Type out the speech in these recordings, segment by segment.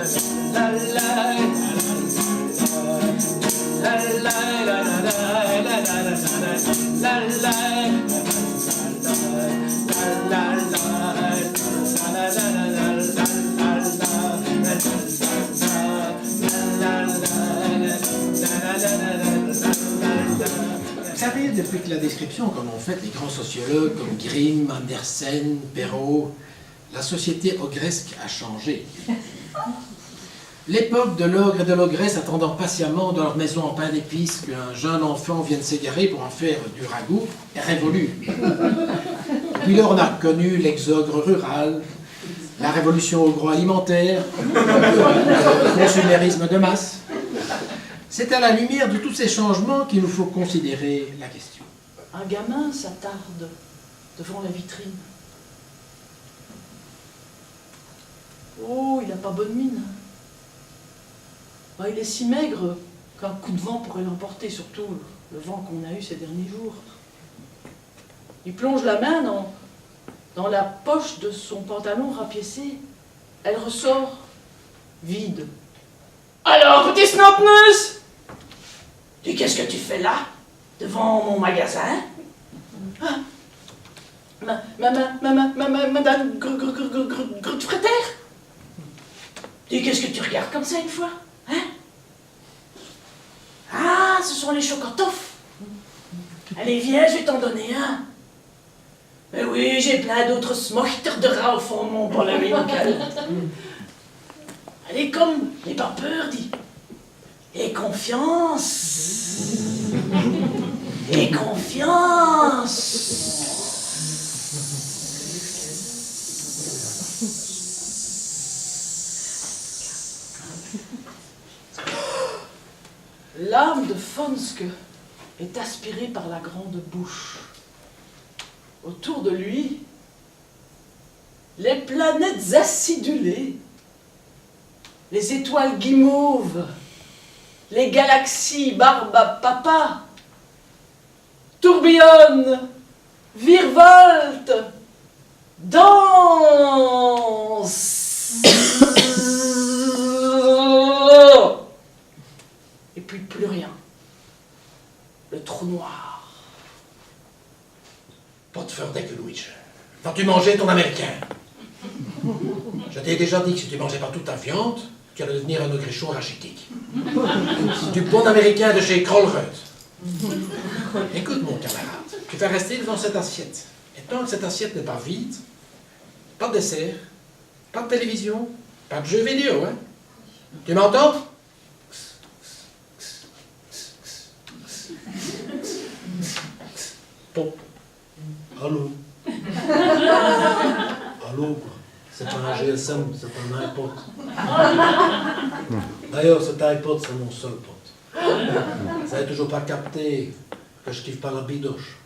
Vous savez, depuis que la description, comme ont fait les grands sociologues comme Grimm, Andersen, Perrault, la société ogresque a changé. L'époque de l'ogre et de l'ogresse attendant patiemment dans leur maison en pain d'épices qu'un jeune enfant vienne s'égarer pour en faire du ragoût est révolue. Puis lors on a connu l'exogre rural, la révolution agroalimentaire, le consumérisme de masse. C'est à la lumière de tous ces changements qu'il nous faut considérer la question. Un gamin s'attarde devant la vitrine. Oh, il n'a pas bonne mine. Il est si maigre qu'un coup de vent pourrait l'emporter, surtout le vent qu'on a eu ces derniers jours. Il plonge la main dans la poche de son pantalon rapiécé. Elle ressort vide. Alors, petit snot-neuse, dis, qu'est-ce que tu fais là, devant mon magasin? Ah, Madame Grutfreter? Dis, qu'est-ce que tu regardes comme ça une fois? Hein? Ah, ce sont les chocotoffs. Allez, viens, je vais t'en donner un. Mais oui, j'ai plein d'autres smochters de rats au fond de mon bol amical. Allez, comme, n'aie pas peur, dis. Et confiance. Et confiance. L'âme de Fonske est aspirée par la grande bouche. Autour de lui, les planètes acidulées, les étoiles guimauves, les galaxies barbe à papa, tourbillonnent, virevoltent, dansent. Et puis plus rien. Le trou noir. Pas de faire d'Eckelwich. Vas-tu manger ton américain? Je t'ai déjà dit que si tu mangeais pas toute ta viande, tu allais devenir un ogrichon rachitique. Du bon américain de chez Krollreuth. Écoute, mon camarade, tu vas rester devant cette assiette. Et tant que cette assiette n'est pas vide, pas de dessert, pas de télévision, pas de jeux vidéo, hein? Tu m'entends? Bon. Allô? Allô, quoi? C'est pas un GSM, c'est un iPod. D'ailleurs, cet iPod, c'est mon seul pote. Ça n'a toujours pas capté que je kiffe pas la bidoche.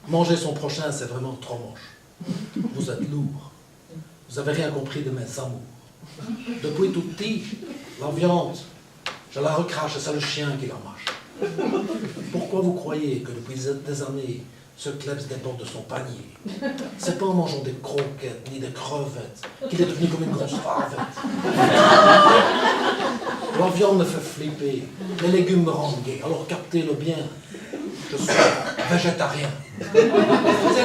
Manger son prochain, c'est vraiment trop moche. Vous êtes lourd. Vous avez rien compris de mes amours. Depuis tout petit, la viande, je la recrache et c'est le chien qui la mâche. Pourquoi vous croyez que depuis des années, ce Klebs déborde de son panier? C'est pas en mangeant des croquettes ni des crevettes qu'il est devenu comme une grosse favette. La viande me fait flipper, les légumes me rendent gai, alors captez-le bien, je suis végétarien.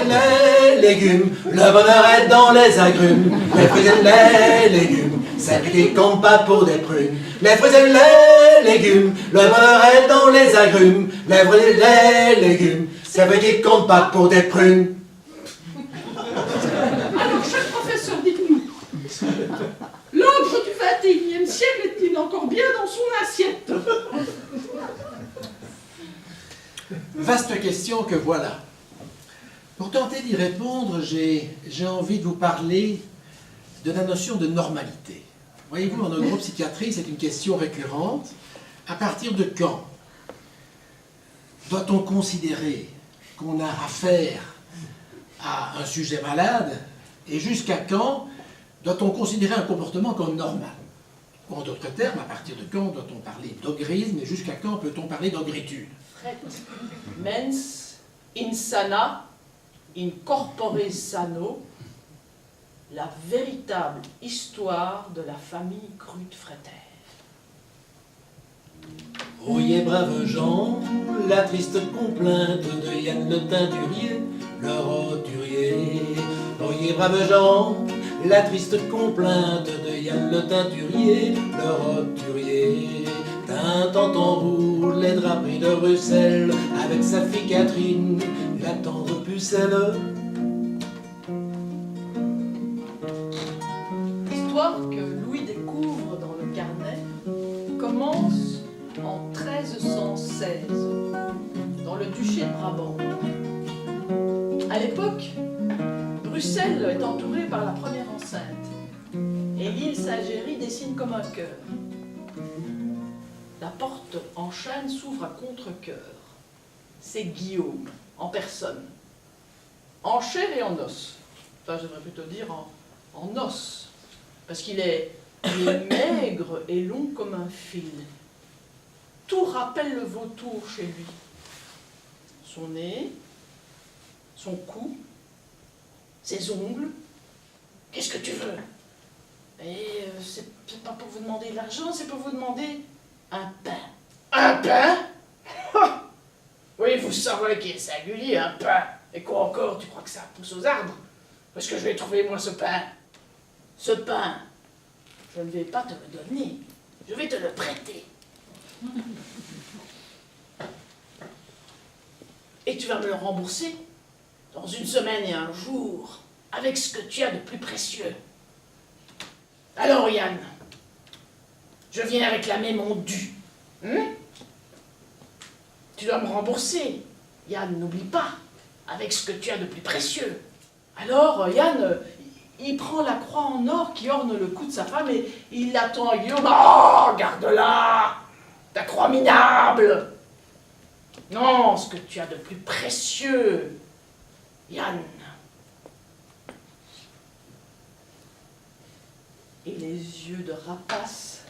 Les légumes, le bonheur est dans les agrumes, les fruits et les légumes, c'est qui compte pas pour des prunes. Les fruits et les légumes, le bonheur est dans les agrumes, les fruits et les légumes, c'est qui compte pas pour des prunes. Alors, cher professeur, dites-nous, l'ogre du XXIe siècle est-il encore bien dans son assiette? Vaste question que voilà. Pour tenter d'y répondre, j'ai envie de vous parler de la notion de normalité. Voyez-vous, en neuropsychiatrie, c'est une question récurrente. À partir de quand doit-on considérer qu'on a affaire à un sujet malade et jusqu'à quand doit-on considérer un comportement comme normal? En d'autres termes, à partir de quand doit-on parler d'ogrisme et jusqu'à quand peut-on parler d'ogritude? Mens insana in corpore sano la véritable histoire de la famille Grutefreter. Oyez braves gens, la triste complainte de Yann le teinturier, le roturier. Oyez braves gens, la triste complainte de Yann le teinturier, le roturier. Teintant en rouge les draperies de Bruxelles, avec sa fille Catherine, la tendre pucelle. L'histoire que Louis découvre dans le carnet commence en 1316, dans le duché de Brabant. À l'époque, Bruxelles est entourée par la première enceinte, et l'île Saint-Géry dessine comme un cœur. La porte en chêne s'ouvre à contre-cœur. C'est Guillaume, en personne, en chair et en os. Enfin, j'aimerais plutôt dire en os, parce qu'il est maigre et long comme un fil. Tout rappelle le vautour chez lui. Son nez, son cou, ses ongles. Qu'est-ce que tu veux? Et c'est pas pour vous demander de l'argent, c'est pour vous demander un pain. Un pain? Oui, vous savez qu'il est singulier, un pain. Et quoi encore, tu crois que ça pousse aux arbres? Parce que je vais trouver, moi, ce pain. Ce pain, je ne vais pas te le donner, je vais te le prêter. Et tu vas me le rembourser dans une semaine et un jour, avec ce que tu as de plus précieux. Alors, Yann, je viens réclamer mon dû. Tu dois me rembourser. Yann, n'oublie pas, avec ce que tu as de plus précieux. Alors, Yann, il prend la croix en or qui orne le cou de sa femme et il l'attend à Guillaume. Oh, garde-la, ta croix minable. Non, ce que tu as de plus précieux, Yann. Et les yeux de rapace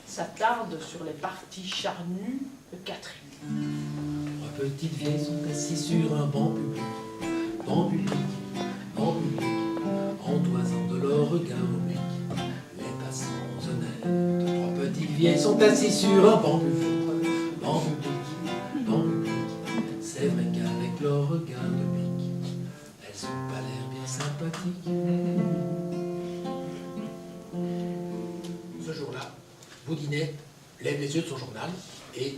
s'attardent sur les parties charnues de Catherine. Trois petites vieilles sont assises sur un banc public, banc public, banc public, en toisant de leur regard oblique les passants honnêtes. Trois petites vieilles sont assises sur un banc public, banc public, banc public. C'est vrai qu'avec leur regard de pique, elles ont pas l'air bien sympathiques. Ce jour-là, Boudinet lève les yeux de son journal et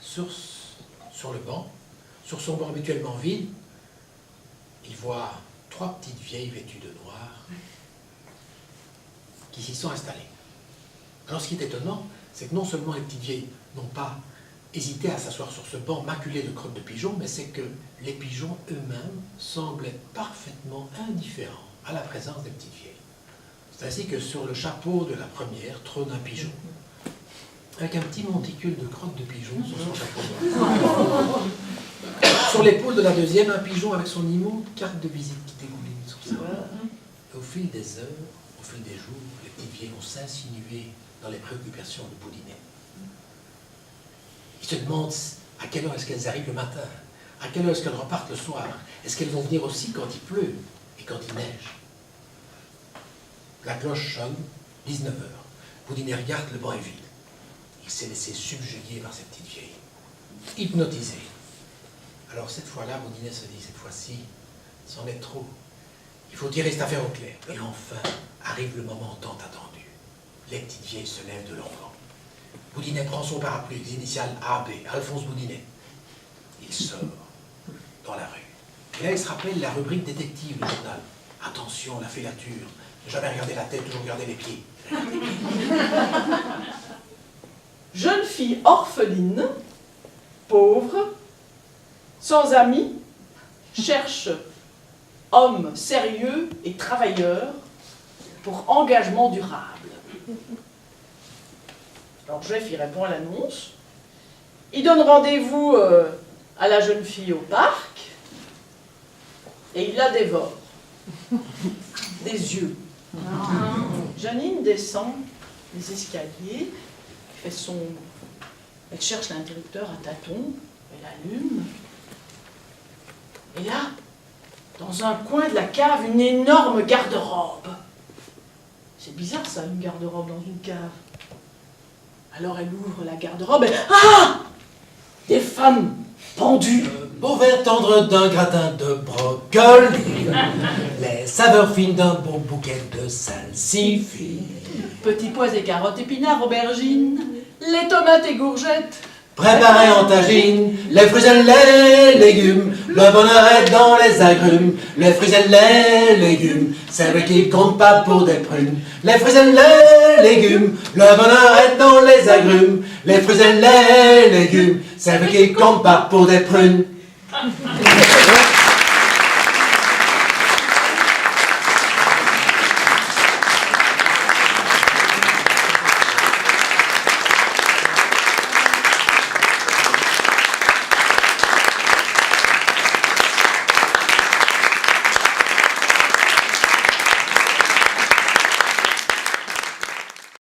sur le banc, sur son banc habituellement vide, il voit trois petites vieilles vêtues de noir qui s'y sont installées. Alors ce qui est étonnant, c'est que non seulement les petites vieilles n'ont pas hésité à s'asseoir sur ce banc maculé de crottes de pigeons, mais c'est que les pigeons eux-mêmes semblent être parfaitement indifférents à la présence des petites vieilles. C'est ainsi que sur le chapeau de la première trône un pigeon, avec un petit monticule de crottes de pigeons sur son chapeau noir. Sur l'épaule de la deuxième, un pigeon avec son immonde carte de visite qui dégouline sur sa main. Au fil des heures, au fil des jours, les petites vieilles vont s'insinuer dans les préoccupations de Boudinet. Il se demande à quelle heure est-ce qu'elles arrivent le matin, à quelle heure est-ce qu'elles repartent le soir, est-ce qu'elles vont venir aussi quand il pleut et quand il neige. La cloche sonne, 19 heures. Boudinet regarde, le banc est vide. Il s'est laissé subjuguer par cette petite vieille, hypnotisé. Alors cette fois-là, Boudinet se dit, cette fois-ci, c'en est trop. Il faut tirer cette affaire au clair. Et enfin, arrive le moment tant attendu. Les petites vieilles se lèvent de leur banc. Boudinet prend son parapluie, les initiales AB, Alphonse Boudinet. Il sort dans la rue. Et là, il se rappelle la rubrique détective du journal. Attention, la filature. Ne jamais regarder la tête, toujours regarder les pieds. Jeune fille orpheline, pauvre, sans amis, cherche homme sérieux et travailleur pour engagement durable. Alors Jeff y répond à l'annonce. Il donne rendez-vous à la jeune fille au parc et il la dévore. Des yeux. Janine descend les escaliers, elle cherche l'interrupteur à tâtons, elle allume. Et là, Dans un coin de la cave, une énorme garde-robe. C'est bizarre ça, une garde-robe dans une cave. Alors elle ouvre la garde-robe et... Ah! Des femmes pendues. Beau verre tendre d'un gratin de brocoli, les saveurs fines d'un beau bouquet de salsifis, Petits pois et carottes, épinards, aubergines, les tomates et gourgettes. préparés en tagine, les fruits et les légumes, le bonheur est dans les agrumes, les fruits et les légumes, c'est vrai qui compte pas pour des prunes, les fruits et les légumes, le bonheur est dans les agrumes, les fruits et les légumes, c'est vrai qui compte pas pour des prunes.